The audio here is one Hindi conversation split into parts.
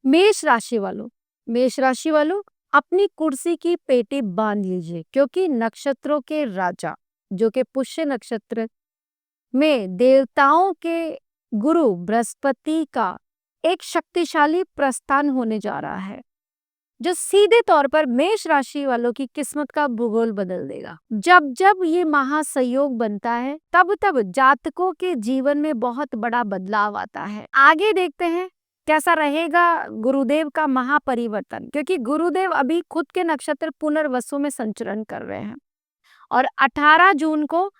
मेष राशि वालों मेष राशि वालों अपनी कुर्सी की पेटी बांध लीजिए, क्योंकि नक्षत्रों के राजा जो कि पुष्य नक्षत्र में देवताओं के गुरु बृहस्पति का एक शक्तिशाली प्रस्थान होने जा रहा है, जो सीधे तौर पर मेष राशि वालों की किस्मत का भूगोल बदल देगा। जब जब ये महासंयोग बनता है, तब तब जातकों के जीवन में बहुत बड़ा बदलाव आता है। आगे देखते हैं कैसा रहेगा गुरुदेव का महापरिवर्तन, क्योंकि गुरुदेव अभी खुद के नक्षत्र पुनर्वसु में संचरण कर रहे हैं और 18 जून को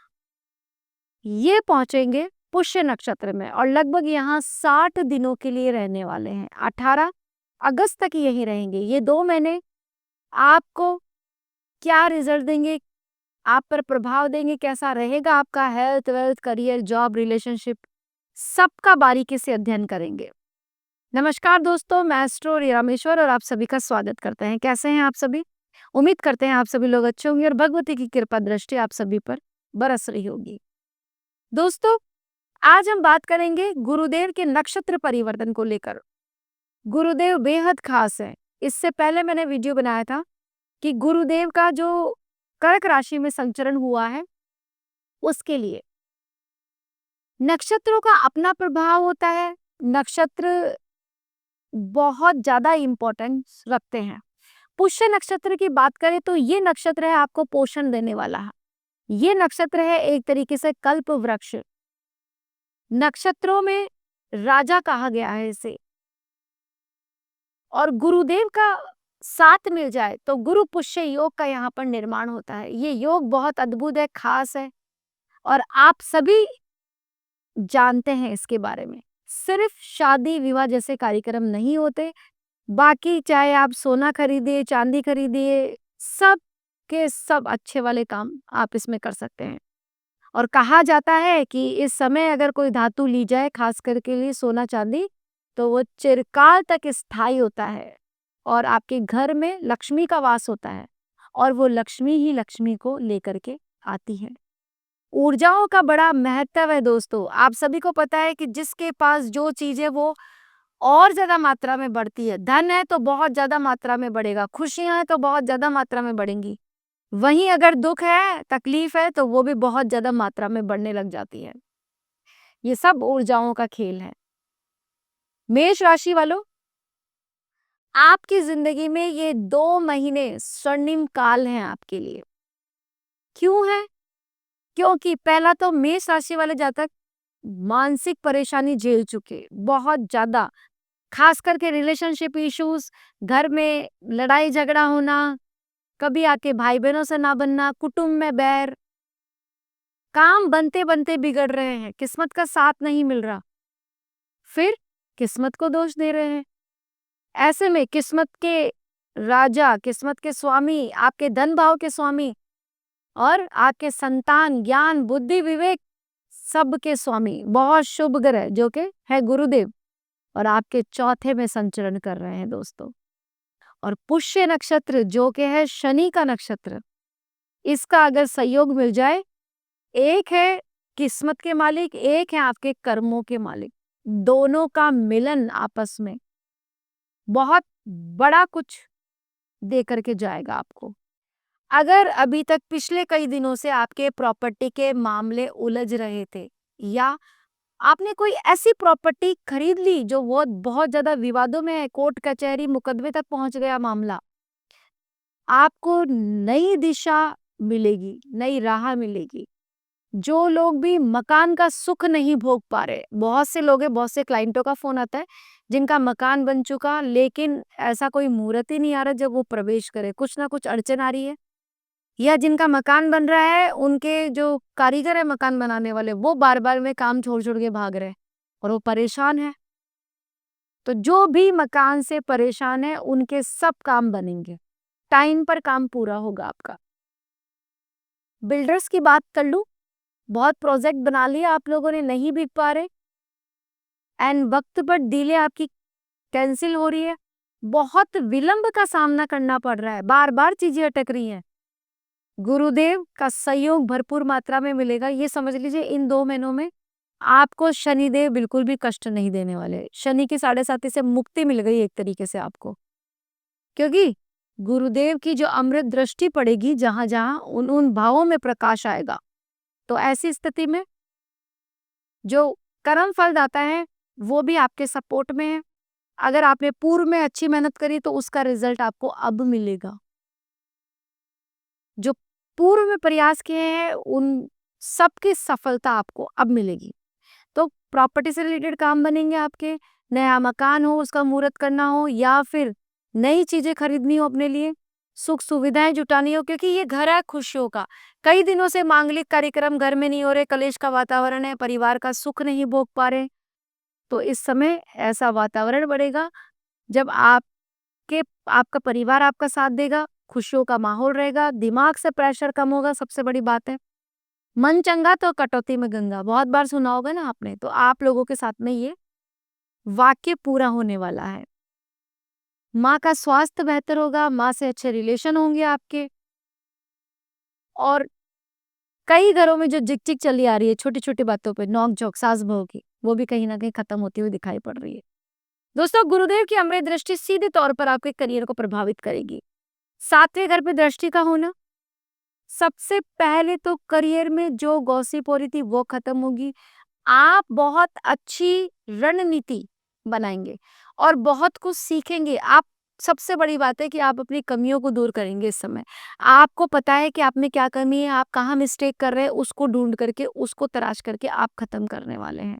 ये पहुंचेंगे पुष्य नक्षत्र में और लगभग यहाँ 60 दिनों के लिए रहने वाले हैं। 18 अगस्त तक यही रहेंगे। ये 2 महीने आपको क्या रिजल्ट देंगे, आप पर प्रभाव देंगे, कैसा रहेगा आपका health, wealth, career, job, relationship, सबका बारीकी से अध्ययन करेंगे। नमस्कार दोस्तों, मैं एस्ट्रो रामेश्वर और आप सभी का स्वागत करते हैं। कैसे हैं आप सभी? उम्मीद करते हैं आप सभी लोग अच्छे होंगे और भगवती की कृपा दृष्टि आप सभी पर बरस रही होगी। दोस्तों, आज हम बात करेंगे गुरुदेव के नक्षत्र परिवर्तन को लेकर। गुरुदेव बेहद खास है। इससे पहले मैंने वीडियो बनाया था कि गुरुदेव का जो कर्क राशि में संचरण हुआ है उसके लिए नक्षत्रों का अपना प्रभाव होता है। नक्षत्र बहुत ज्यादा इंपॉर्टेंस रखते हैं। पुष्य नक्षत्र की बात करें तो ये नक्षत्र है आपको पोषण देने वाला है। ये नक्षत्र है एक तरीके से कल्प वृक्ष, नक्षत्रों में राजा कहा गया है इसे। और गुरुदेव का साथ मिल जाए तो गुरु पुष्य योग का यहाँ पर निर्माण होता है। ये योग बहुत अद्भुत है, खास है और आप सभी जानते हैं इसके बारे में। सिर्फ शादी विवाह जैसे कार्यक्रम नहीं होते, बाकी चाहे आप सोना खरीदिए, चांदी खरीदिए, सब के सब अच्छे वाले काम आप इसमें कर सकते हैं। और कहा जाता है कि इस समय अगर कोई धातु ली जाए, खास करके लिए सोना चांदी, तो वो चिरकाल तक स्थायी होता है और आपके घर में लक्ष्मी का वास होता है और वो लक्ष्मी ही लक्ष्मी को लेकर के आती है। ऊर्जाओं का बड़ा महत्व है दोस्तों। आप सभी को पता है कि जिसके पास जो चीज है वो और ज्यादा मात्रा में बढ़ती है। धन है तो बहुत ज्यादा मात्रा में बढ़ेगा, खुशियां हैं तो बहुत ज्यादा मात्रा में बढ़ेंगी। वहीं अगर दुख है, तकलीफ है, तो वो भी बहुत ज्यादा मात्रा में बढ़ने लग जाती है। ये सब ऊर्जाओं का खेल है। मेष राशि वालों, आपकी जिंदगी में ये 2 महीने स्वर्णिम काल हैं आपके लिए। क्यों है? क्योंकि पहला तो मेष राशि वाले जातक मानसिक परेशानी झेल चुके, बहुत ज्यादा, खास करके रिलेशनशिप इश्यूज, घर में लड़ाई झगड़ा होना, कभी आके भाई बहनों से ना बनना, कुटुंब में बैर, काम बनते बनते बिगड़ रहे हैं, किस्मत का साथ नहीं मिल रहा, फिर किस्मत को दोष दे रहे हैं। ऐसे में किस्मत के राजा, किस्मत के स्वामी, आपके धन भाव के स्वामी और आपके संतान, ज्ञान, बुद्धि, विवेक, सबके स्वामी, बहुत शुभ ग्रह जो कि है गुरुदेव, और आपके चौथे में संचरण कर रहे हैं दोस्तों। और पुष्य नक्षत्र जो कि है शनि का नक्षत्र, इसका अगर सहयोग मिल जाए, एक है किस्मत के मालिक, एक है आपके कर्मों के मालिक, दोनों का मिलन आपस में बहुत बड़ा कुछ दे करके जाएगा आपको। अगर अभी तक पिछले कई दिनों से आपके प्रॉपर्टी के मामले उलझ रहे थे या आपने कोई ऐसी प्रॉपर्टी खरीद ली जो वो बहुत ज्यादा विवादों में है, कोर्ट कचहरी मुकदमे तक पहुंच गया मामला, आपको नई दिशा मिलेगी, नई राह मिलेगी। जो लोग भी मकान का सुख नहीं भोग पा रहे, बहुत से लोग हैं, बहुत से क्लाइंटों का फोन आता है जिनका मकान बन चुका लेकिन ऐसा कोई मुहूर्त ही नहीं आ रहा जब वो प्रवेश करे, कुछ ना कुछ अड़चन आ रही है। या जिनका मकान बन रहा है, उनके जो कारीगर है मकान बनाने वाले, वो बार बार में काम छोड़ छोड़ के भाग रहे हैं और वो परेशान है। तो जो भी मकान से परेशान है उनके सब काम बनेंगे, टाइम पर काम पूरा होगा आपका। बिल्डर्स की बात कर लूं, बहुत प्रोजेक्ट बना लिया आप लोगों ने, नहीं बिक पा रहे एंड वक्त पर डीले आपकी कैंसिल हो रही है, बहुत विलंब का सामना करना पड़ रहा है, बार बार चीजें अटक रही हैं। गुरुदेव का सहयोग भरपूर मात्रा में मिलेगा। ये समझ लीजिए इन 2 महीनों में आपको शनिदेव बिल्कुल भी कष्ट नहीं देने वाले। शनि की 7.5 से मुक्ति मिल गई एक तरीके से आपको। क्योंकि गुरुदेव की जो अमृत दृष्टि पड़ेगी जहाँ-जहाँ उन भावों में प्रकाश आएगा। तो ऐसी स्थिति में जो कर्म फल दाता है, वो भी आपके सपोर्ट में है। अगर आपने पूर्व में अच्छी मेहनत करी तो उसका रिज़ल्ट आपको अब मिलेगा। जो पूर्व में प्रयास किए हैं उन सबकी सफलता आपको अब मिलेगी। तो प्रॉपर्टी से रिलेटेड काम बनेंगे आपके, नया मकान हो उसका मुहूर्त करना हो या फिर नई चीज़ें खरीदनी हो अपने लिए, सुख-सुविधाएँ जुटानी हो क्योंकि ये घर है खुशियों का। कई दिनों से मांगलिक कार्यक्रम घर में नहीं हो रहे, कलेश का वातावरण है, परिवार का सुख नहीं भोग पा रहे, तो इस समय ऐसा वातावरण बनेगा जब आपके आपका परिवार आपका साथ देगा, खुशियों का माहौल रहेगा, दिमाग से प्रेशर कम होगा सबसे बड़ी बात है। मन चंगा तो कटौती में गंगा, बहुत बार सुना होगा ना आपने, तो आप लोगों के साथ में ये वाक्य पूरा होने वाला है। माँ का स्वास्थ्य बेहतर होगा, माँ से अच्छे रिलेशन होंगे आपके और कई घरों में जो झिक-झिक चली आ रही है छोटी-छोटी बातों पे नोक-झोंक सास-बहू की, वो भी कहीं न कहीं खत्म होती हुई दिखाई पड़ रही है। दोस्तों, गुरुदेव की अमृत दृष्टि सीधे तौर पर आपके करियर को प्रभावित करेगी। 7वें घर पे दृष्टि का होना, सबसे पहले तो करियर में जो गॉसिप हो रही थी वो खत्म होगी। आप बहुत अच्छी रणनीति बनाएँगे और बहुत कुछ सीखेंगे। आप सबसे बड़ी बात है कि आप अपनी कमियों को दूर करेंगे इस समय। आपको पता है कि आप में क्या कमी है, आप कहाँ मिस्टेक कर रहे हैं, उसको ढूँढ करके, उसको तराश करके आप खत्म करने वाले हैं।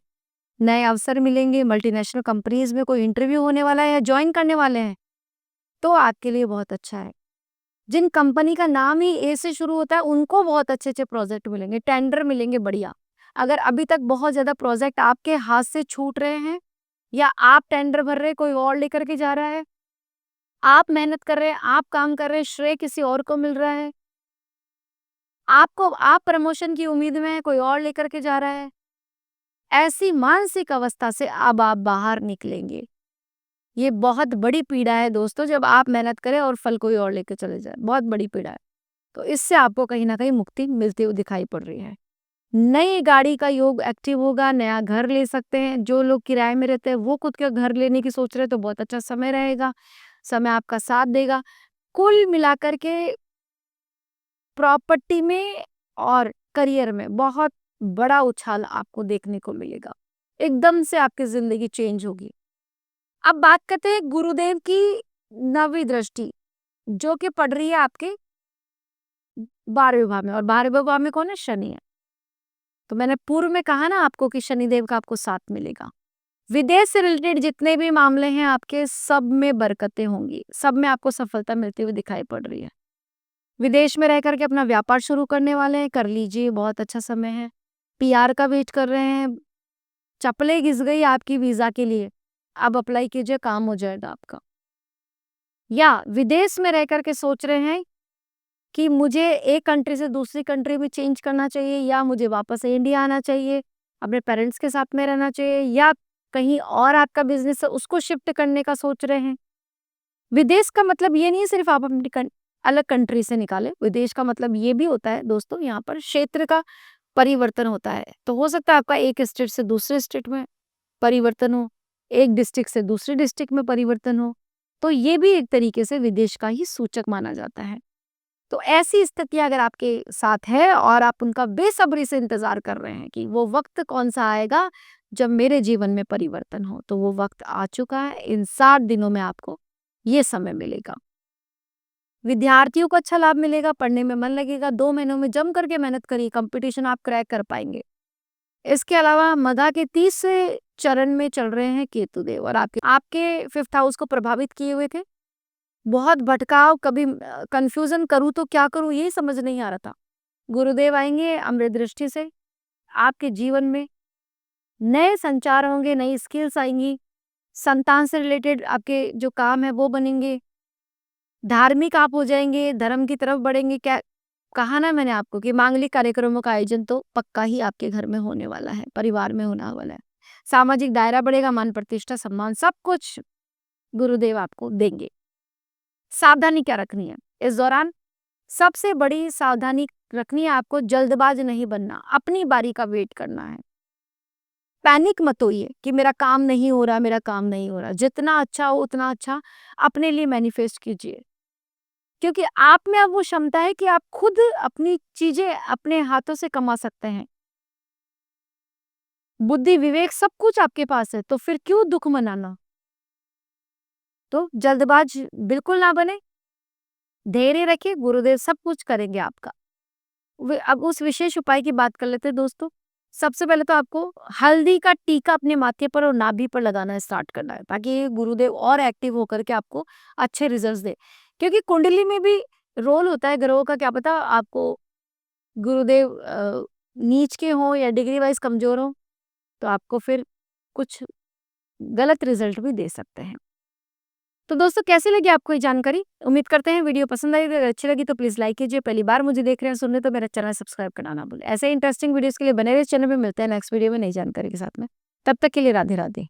नए अवसर मिलेंगे, मल्टीनेशनल कंपनीज़ में कोई इंटरव्यू होने वाला है या जॉइन करने वाले हैं, तो आपके लिए बहुत अच्छा है। जिन कंपनी का नाम ही ए से शुरू होता है, उनको बहुत अच्छे-अच्छे प्रोजेक्ट मिलेंगे, टेंडर मिलेंगे बढ़िया। अगर अभी तक बहुत ज़्यादा प्रोजेक्ट आपके हाथ से छूट रहे हैं या आप टेंडर भर रहे हैं, कोई और लेकर के जा रहा है, आप मेहनत कर रहे हैं, आप काम कर रहे हैं, श्रेय किसी और को मिल रहा है, आप प्रमोशन की उम्मीद में हैं, कोई और लेकर के जा रहा है, ऐसी मानसिक अवस्था से अब आप बाहर निकलेंगे। ये बहुत बड़ी पीड़ा है दोस्तों, जब आप मेहनत करें और फल कोई और लेके चले जाए, बहुत बड़ी पीड़ा है। तो इससे आपको कहीं न कहीं मुक्ति मिलती हुई दिखाई पड़ रही है। नई गाड़ी का योग एक्टिव होगा, नया घर ले सकते हैं। जो लोग किराए में रहते हैं, वो खुद का घर लेने की सोच रहे हैं, तो बहुत अच्छा समय रहेगा। समय आपका साथ देगा। कुल मिलाकर के प्रॉपर्टी में और करियर में बहुत बड़ा उछाल आपको देखने को मिलेगा। एकदम से आपकी ज़िंदगी चेंज होगी। अब बात करते हैं गुरुदेव की 9वीं दृष्टि, जो कि पड़ रही है आपके 12वें भाव में और 12वें भाव में कौन है? शनि है। तो मैंने पूर्व में कहा ना आपको कि शनिदेव का आपको साथ मिलेगा। विदेश से रिलेटेड जितने भी मामले हैं आपके, सब में बरकतें होंगी, सब में आपको सफलता मिलती हुई दिखाई पड़ रही है। विदेश में रह कर के अपना व्यापार शुरू करने वाले हैं, कर लीजिए, बहुत अच्छा समय है। पीआर का वेट कर रहे हैं, चप्पलें घिस गई आपकी वीज़ा के लिए, अब अप्लाई कीजिए, काम हो जाएगा आपका। या विदेश में रह कर के सोच रहे हैं कि मुझे एक कंट्री से दूसरी कंट्री में चेंज करना चाहिए या मुझे वापस से इंडिया आना चाहिए, अपने पेरेंट्स के साथ में रहना चाहिए या कहीं और आपका बिज़नेस है उसको शिफ्ट करने का सोच रहे हैं। विदेश का मतलब ये नहीं है सिर्फ़ आप अपनी अलग कंट्री से निकालें, विदेश का मतलब ये भी होता है दोस्तों यहाँ पर क्षेत्र का परिवर्तन होता है। तो हो सकता है आपका एक स्टेट से दूसरे स्टेट में परिवर्तन हो, एक डिस्ट्रिक्ट से दूसरी डिस्ट्रिक्ट में परिवर्तन हो, तो ये भी एक तरीके से विदेश का ही सूचक माना जाता है। तो ऐसी स्थितियाँ अगर आपके साथ है और आप उनका बेसब्री से इंतज़ार कर रहे हैं कि वो वक़्त कौन-सा आएगा जब मेरे जीवन में परिवर्तन हो, तो वो वक़्त आ चुका है। इन 7 दिनों में आपको ये समय मिलेगा। विद्यार्थियों को अच्छा लाभ मिलेगा, पढ़ने में मन लगेगा, 2 महीनों में जम करके मेहनत करिए, कॉम्पिटिशन आप क्रैक कर पाएँगे। इसके अलावा मघा के 30वें चरण में चल रहे हैं केतुदेव और आपके आपके 5th हाउस को प्रभावित किए हुए थे। बहुत भटकाव, कभी कन्फ्यूज़न करूँ तो क्या करूँ यही समझ नहीं आ रहा था। गुरुदेव आएँगे अमृत दृष्टि से, आपके जीवन में नए संचार होंगे, नई स्किल्स आएँगी, संतान से रिलेटेड आपके जो काम है वो बनेंगे, धार्मिक आप हो जाएँगे, धर्म की तरफ बढ़ेंगे। क्या कहा ना मैंने आपको कि मांगलिक कार्यक्रमों का आयोजन तो पक्का ही आपके घर में होने वाला है, परिवार में होने वाला है। सामाजिक दायरा बढ़ेगा, मान प्रतिष्ठा, सम्मान सब कुछ गुरुदेव आपको देंगे। सावधानी क्या रखनी है? इस दौरान सबसे बड़ी सावधानी रखनी है आपको, जल्दबाज नहीं बनना, अपनी बारी का वेट करना है। पैनिक मत होइए कि मेरा काम नहीं हो रहा, मेरा काम नहीं हो रहा। जितना अच्छा हो उतना अच्छा अपने लिए मैनिफेस्ट कीजिए। क्योंकि आप में अब वो क्षमता है कि आप खुद अपनी चीज़ें अपने हाथों से कमा सकते हैं। बुद्धि, विवेक सब कुछ आपके पास है, तो फिर क्यों दुःख मनाना? तो जल्दबाज बिल्कुल ना बनें, धैर्य रखिए, गुरुदेव सब कुछ करेंगे आपका। अब उस विशेष उपाय की बात कर लेते हैं दोस्तों। सबसे पहले तो आपको हल्दी का टीका अपने माथे पर और नाभि पर लगाना स्टार्ट करना है, ताकि गुरुदेव और एक्टिव होकर के आपको अच्छे रिजल्ट्स दें। क्योंकि कुंडली में भी रोल होता है ग्रहों का, क्या पता आपको गुरुदेव नीच के हों या डिग्री वाइज़ कमज़ोर हों, तो आपको फिर कुछ गलत रिज़ल्ट भी दे सकते हैं। तो दोस्तों कैसी लगी आपको ये जानकारी? उम्मीद करते हैं वीडियो पसंद आई। अगर अच्छी लगी तो प्लीज़ लाइक कीजिए। पहली बार मुझे देख रहे हैं, सुन रहे हैं तो मेरा चैनल सब्सक्राइब करना ना भूलें। ऐसे ही इंटरेस्टिंग वीडियोज़ के लिए बने रहिए चैनल पे। मिलते हैं नेक्स्ट वीडियो में नई जानकारी के साथ में। तब तक के लिए राधे-राधे।